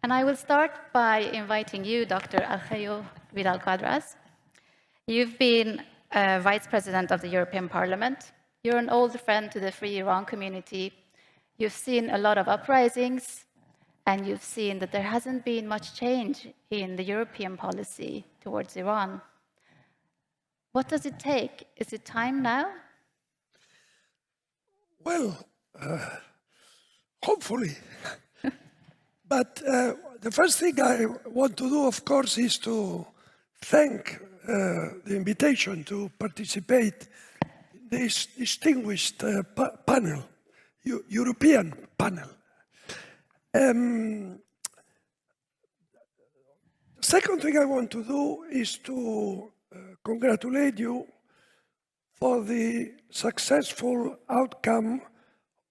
And I will start by inviting you, Dr. Alejo Vidal Quadras. You've been Vice President of the European Parliament. You're an old friend to the Free Iran community. You've seen a lot of uprisings, and you've seen that there hasn't been much change in the European policy towards Iran. What does it take? Is it time now? Well, hopefully. But the first thing I want to do, of course, is to thank the invitation to participate in this distinguished panel, European panel. Second thing I want to do is to congratulate you for the successful outcome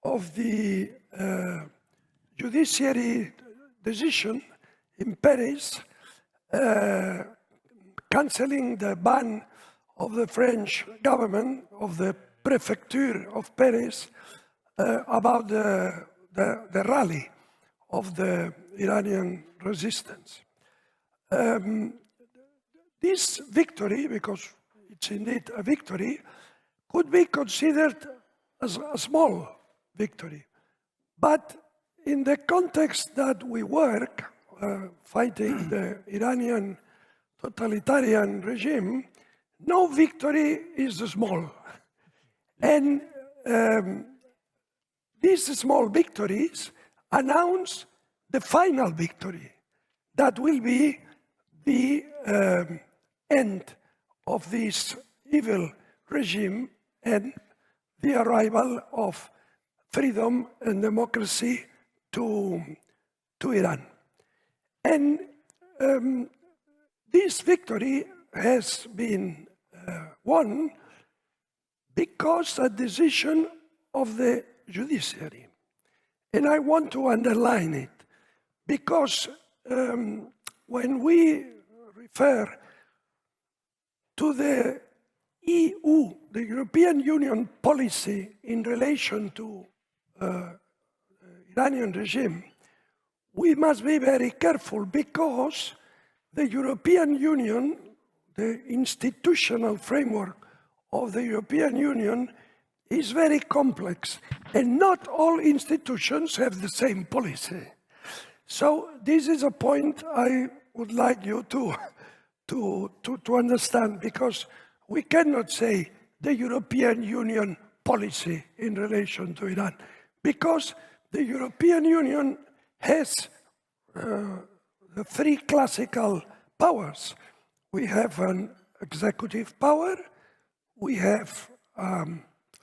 of the judiciary decision in Paris, cancelling the ban of the French government, of the prefecture of Paris, about the rally of the Iranian resistance. This victory, because it's indeed a victory, could be considered as a small victory. But in the context that we work, fighting the Iranian totalitarian regime, no victory is small. And these small victories announce the final victory that will be the end of this evil regime and the arrival of freedom and democracy to Iran. And this victory has been won because a decision of the judiciary. And I want to underline it, because when we refer to the EU, the European Union policy in relation to Iranian regime, we must be very careful, because the European Union, the institutional framework of the European Union is very complex, and not all institutions have the same policy. So this is a point I would like you to understand, because we cannot say the European Union policy in relation to Iran, because the European Union has the three classical powers. We have an executive power, we have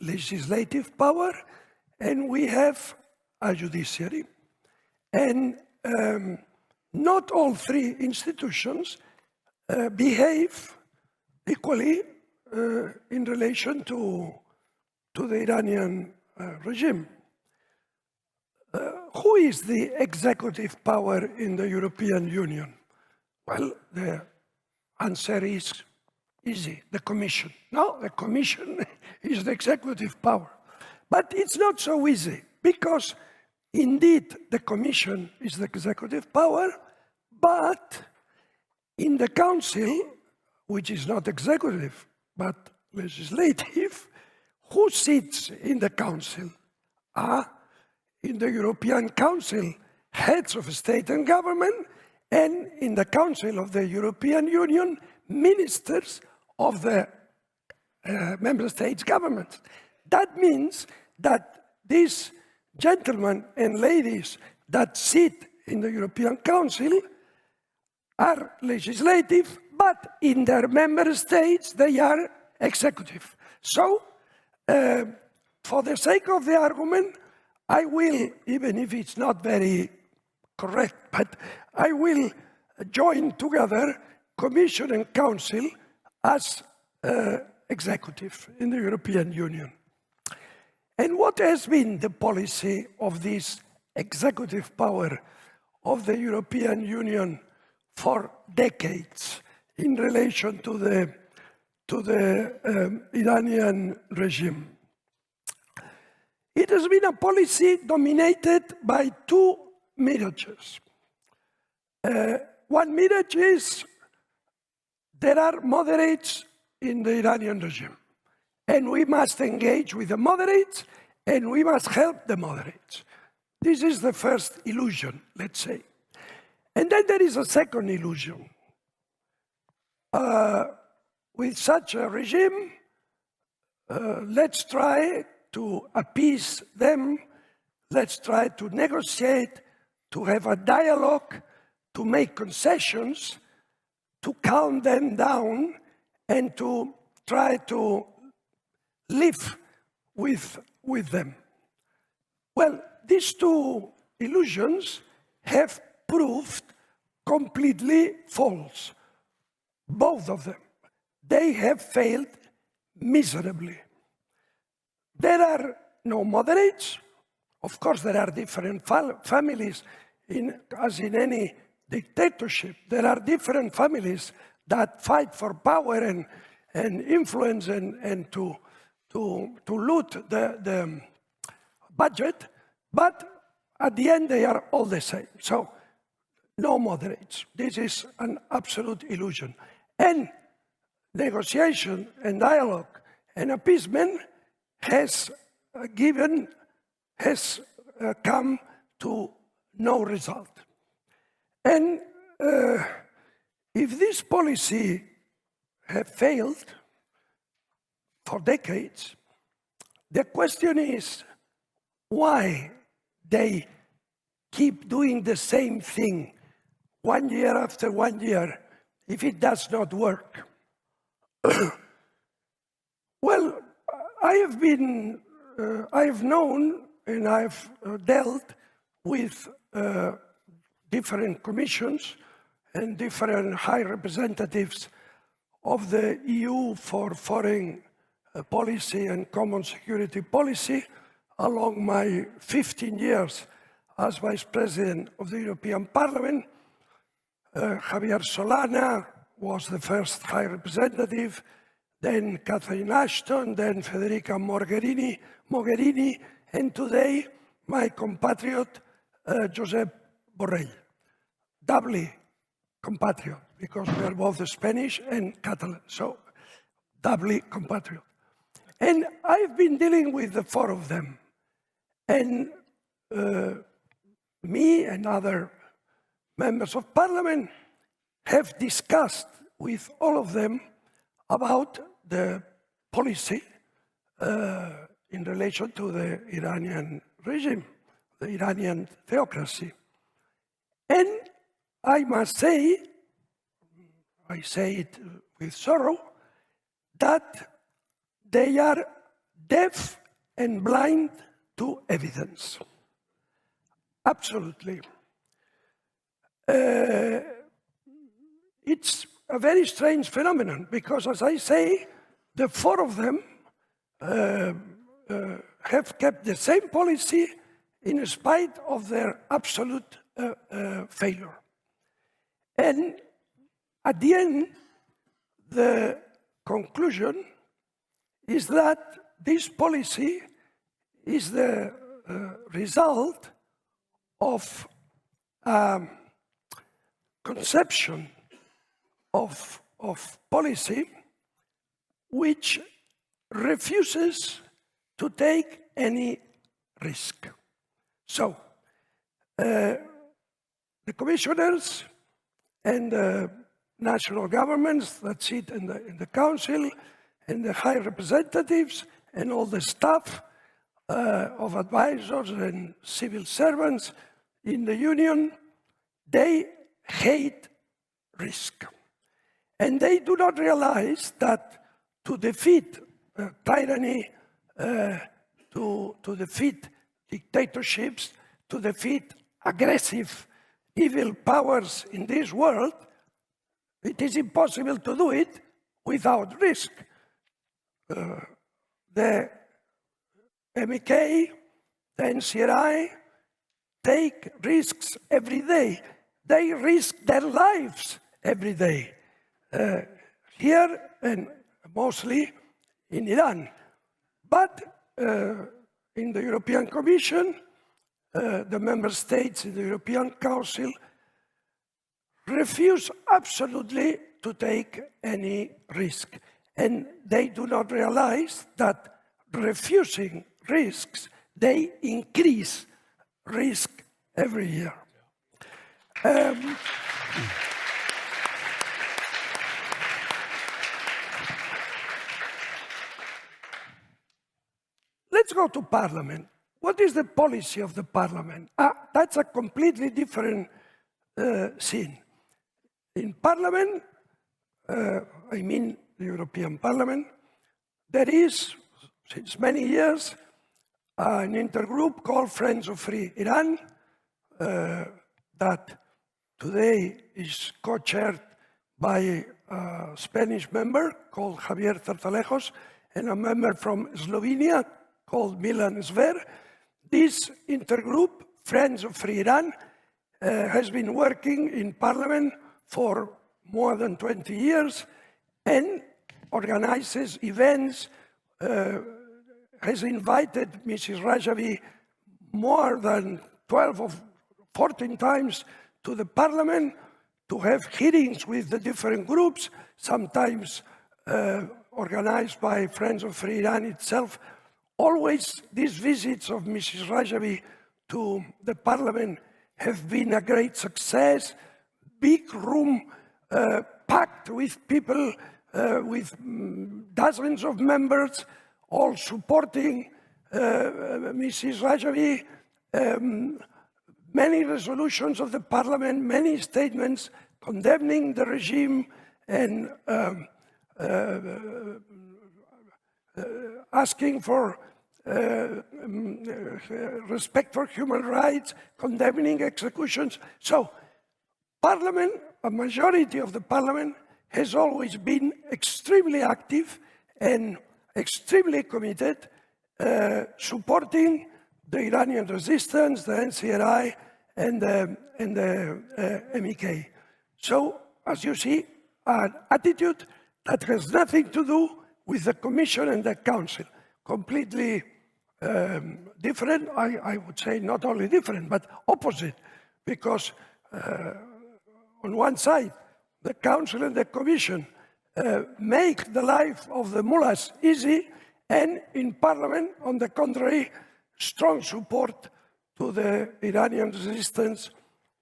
legislative power, and we have a judiciary. And not all three institutions behave equally in relation to the Iranian regime. Who is the executive power in the European Union? Well, the answer is easy, the Commission. No, the Commission is the executive power. But it's not so easy, because indeed the Commission is the executive power, but in the Council, which is not executive, but legislative, who sits in the Council? In the European Council, heads of state and government, and in the Council of the European Union, ministers of the member states' governments. That means that these gentlemen and ladies that sit in the European Council are legislative, but in their member states they are executive. So, for the sake of the argument, I will, even if it's not very correct, but I will join together Commission and Council as executive in the European Union. And what has been the policy of this executive power of the European Union for decades in relation to the Iranian regime? It has been a policy dominated by two mirages. One minute is there are moderates in the Iranian regime, and we must engage with the moderates, and we must help the moderates. This is the first illusion, let's say. And then there is a second illusion. With such a regime, let's try to appease them, let's try to negotiate, to have a dialogue, to make concessions, to calm them down, and to try to live with them. Well, these two illusions have proved completely false, both of them. They have failed miserably. There are no moderates. Of course, there are different families, as in any dictatorship. There are different families that fight for power and influence and to loot the budget, but at the end they are all the same. So no moderates. This is an absolute illusion. And negotiation and dialogue and appeasement has come to no result. And if this policy have failed for decades, the question is why they keep doing the same thing 1 year after 1 year if it does not work. Well, I have known and I've dealt with different commissions and different high representatives of the EU for foreign policy and common security policy along my 15 years as Vice President of the European Parliament. Javier Solana was the first High Representative, then Catherine Ashton, then Federica Mogherini, and today my compatriot Josep Borrell. Doubly compatriot, because we are both Spanish and Catalan, so doubly compatriot. And I've been dealing with the four of them. And me and other members of parliament have discussed with all of them about the policy in relation to the Iranian regime, the Iranian theocracy. And I must say, I say it with sorrow, that they are deaf and blind to evidence. Absolutely. It's a very strange phenomenon because, as I say, the four of them have kept the same policy in spite of their absolute failure. And at the end, the conclusion is that this policy is the result of conception of policy which refuses to take any risk. So, the commissioners and the national governments that sit in the council and the high representatives and all the staff of advisors and civil servants in the union, they hate risk. And they do not realize that to defeat tyranny, to defeat dictatorships, to defeat aggressive, evil powers in this world, it is impossible to do it without risk. The MEK, the NCRI, take risks every day. They risk their lives every day, here and mostly in Iran. But in the European Commission, the member states in the European Council refuse absolutely to take any risk. And they do not realize that refusing risks, they increase risk every year. Let's go to Parliament. What is the policy of the Parliament? That's a completely different scene. In Parliament, I mean the European Parliament, there is, since many years, an intergroup called Friends of Free Iran that today is co-chaired by a Spanish member called Javier Zartalejos and a member from Slovenia called Milan Zver. This intergroup, Friends of Free Iran, has been working in Parliament for more than 20 years and organizes events, has invited Mrs. Rajavi more than 12 or 14 times to the Parliament to have hearings with the different groups, sometimes organized by Friends of Free Iran itself. Always these visits of Mrs. Rajavi to the Parliament have been a great success. Big room packed with people, with dozens of members, all supporting Mrs. Rajavi. Many resolutions of the Parliament, many statements condemning the regime and asking for respect for human rights, condemning executions. So, Parliament, a majority of the Parliament, has always been extremely active and extremely committed, supporting the Iranian resistance, the NCRI, and the MEK. So, as you see, an attitude that has nothing to do with the Commission and the Council. Completely different, I would say not only different, but opposite, because on one side, the Council and the Commission make the life of the mullahs easy, and in Parliament, on the contrary, strong support to the Iranian resistance,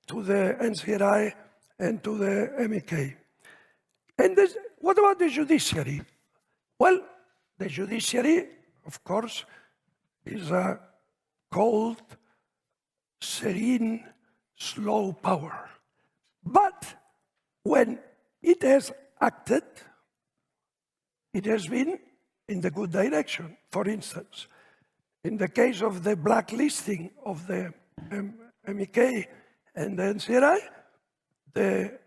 to the NCRI, and to the MEK. And what about the judiciary? Well, the judiciary, of course, is a cold, serene, slow power. But when it has acted, it has been in the good direction. For instance, in the case of the blacklisting of the MEK and the NCRI, the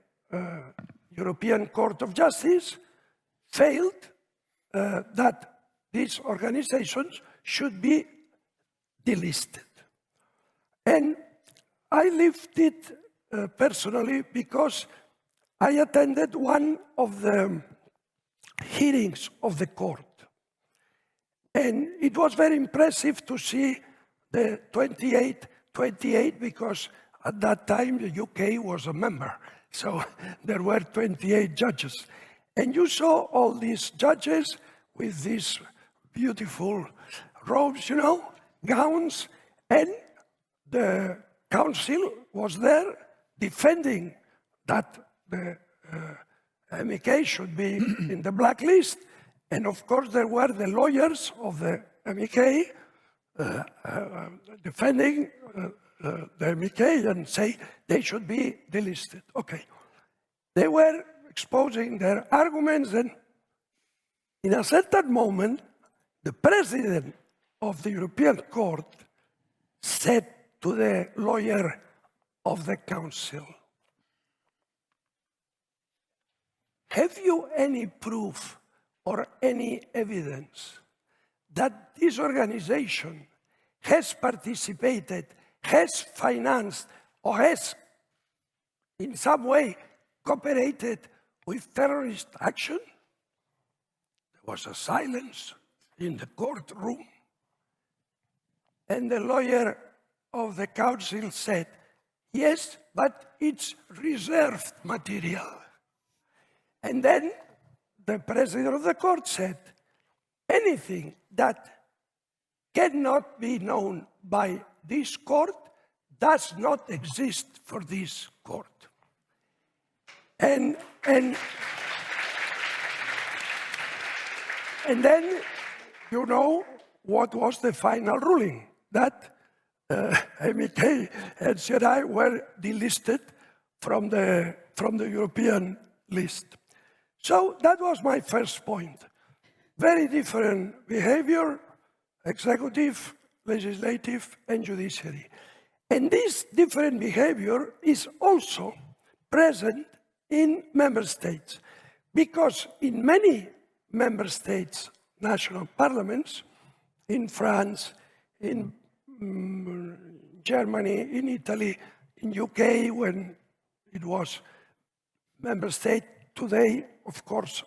European Court of Justice failed that these organizations should be delisted. And I lived it personally because I attended one of the hearings of the court. And it was very impressive to see the 28 because at that time the UK was a member. So there were 28 judges. And you saw all these judges with these beautiful robes, you know, gowns, and the council was there defending that the MEK should be in the blacklist. And of course, there were the lawyers of the MEK defending the MEK and say they should be delisted. Okay. They were exposing their arguments, and in a certain moment, the president of the European Court said to the lawyer of the council, "Have you any proof or any evidence that this organization has participated, has financed, or has in some way cooperated with terrorist action?" There was a silence in the courtroom, and the lawyer of the council said, Yes, but it's reserved material. And then the president of the court said, anything that cannot be known by this court does not exist for this court. And then, you know, what was the final ruling? That MEK and CRI were delisted from the European list. So that was my first point. Very different behavior, executive, legislative, and judiciary. And this different behavior is also present in member states, because in many member states' national parliaments, in France, in Germany, in Italy, in UK, when it was member state, today, of course,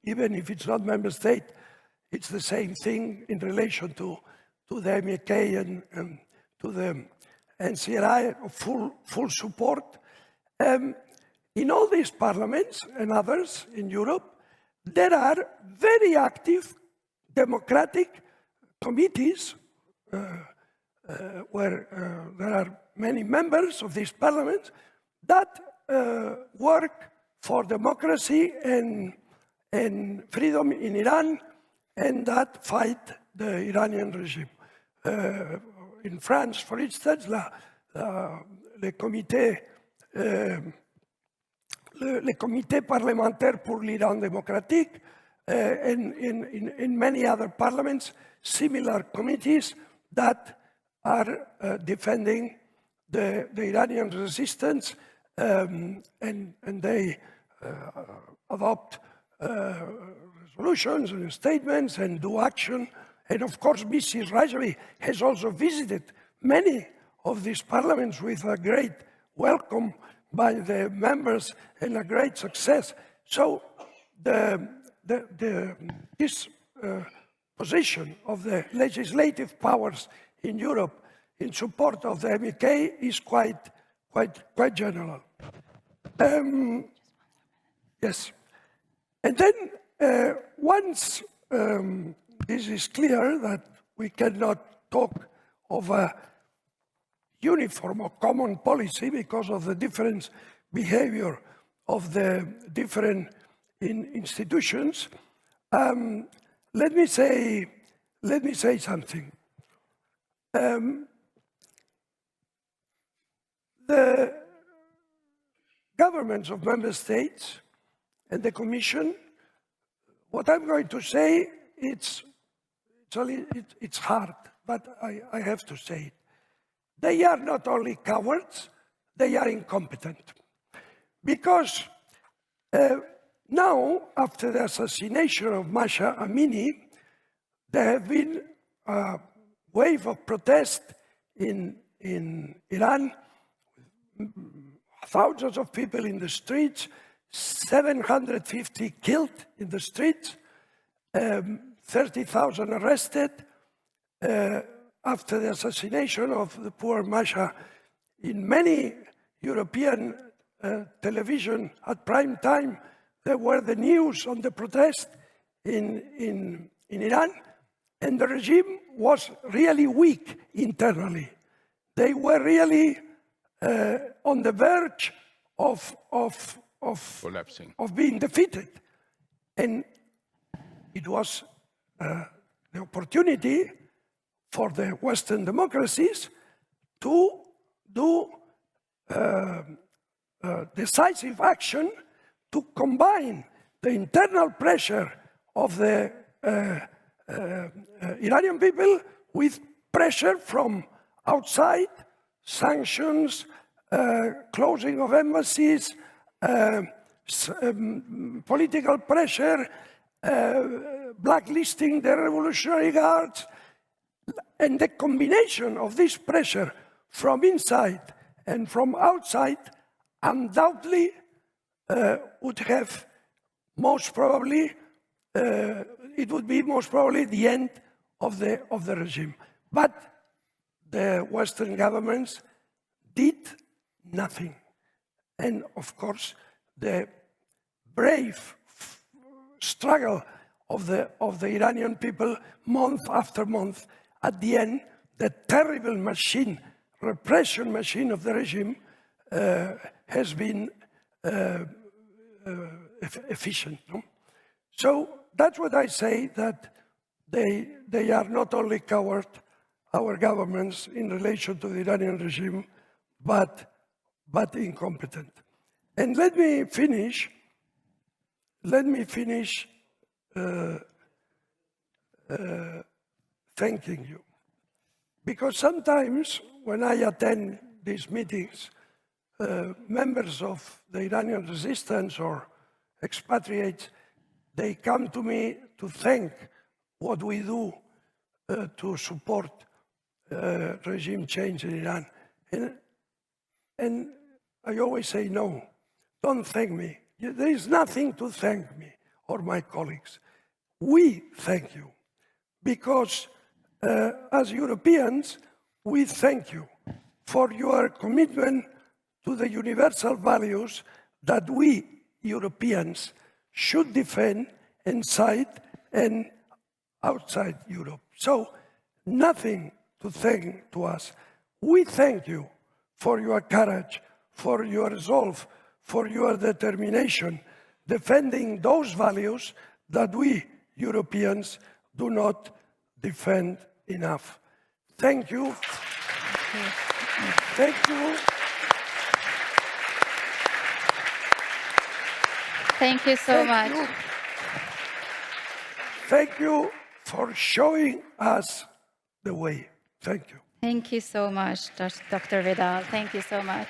even if it's not member state, it's the same thing in relation to the MEK and to the NCRI, full support. In all these parliaments and others in Europe, there are very active democratic committees where there are many members of these parliaments that work for democracy and freedom in Iran, and that fight the Iranian regime. In France, for instance, le comité parlementaire pour l'Iran démocratique, and in many other parliaments, similar committees that are defending the Iranian resistance, and they adopt resolutions and statements and do action. And of course, Mrs. Rajavi has also visited many of these parliaments with a great welcome by the members and a great success. So this position of the legislative powers in Europe in support of the MEK is quite general. Yes. And then once this is clear that we cannot talk of a uniform or common policy because of the different behavior of the different institutions, let me say something. The governments of member states and the Commission, what I'm going to say, it's hard, but I have to say it. They are not only cowards, they are incompetent. Because now, after the assassination of Mahsa Amini, there have been a wave of protest in Iran, thousands of people in the streets, 750 killed in the streets, 30,000 arrested. After the assassination of the poor Mahsa, in many European television at prime time, there were the news on the protest in Iran, and the regime was really weak internally. They were really on the verge of collapsing, of being defeated. And it was the opportunity for the Western democracies to do decisive action to combine the internal pressure of the Iranian people with pressure from outside, sanctions, closing of embassies, political pressure, blacklisting the Revolutionary Guards. And the combination of this pressure from inside and from outside undoubtedly would have most probably, it would be most probably the end of the regime. But the Western governments did nothing. And of course, the brave struggle of the Iranian people, month after month, at the end, the terrible machine, repression machine of the regime has been efficient. No? So that's what I say, that they are not only coward, our governments, in relation to the Iranian regime, but incompetent. And let me finish thanking you. Because sometimes when I attend these meetings, members of the Iranian resistance or expatriates, they come to me to thank what we do to support regime change in Iran. And I always say, no, don't thank me. There is nothing to thank me or my colleagues. We thank you because as Europeans, we thank you for your commitment to the universal values that we Europeans should defend inside and outside Europe. So nothing to thank to us. We thank you for your courage, for your resolve, for your determination, defending those values that we Europeans do not defend enough. Thank you. Thank you. Thank you so much. Thank you for showing us the way. Thank you. Thank you so much, Dr. Vidal. Thank you so much.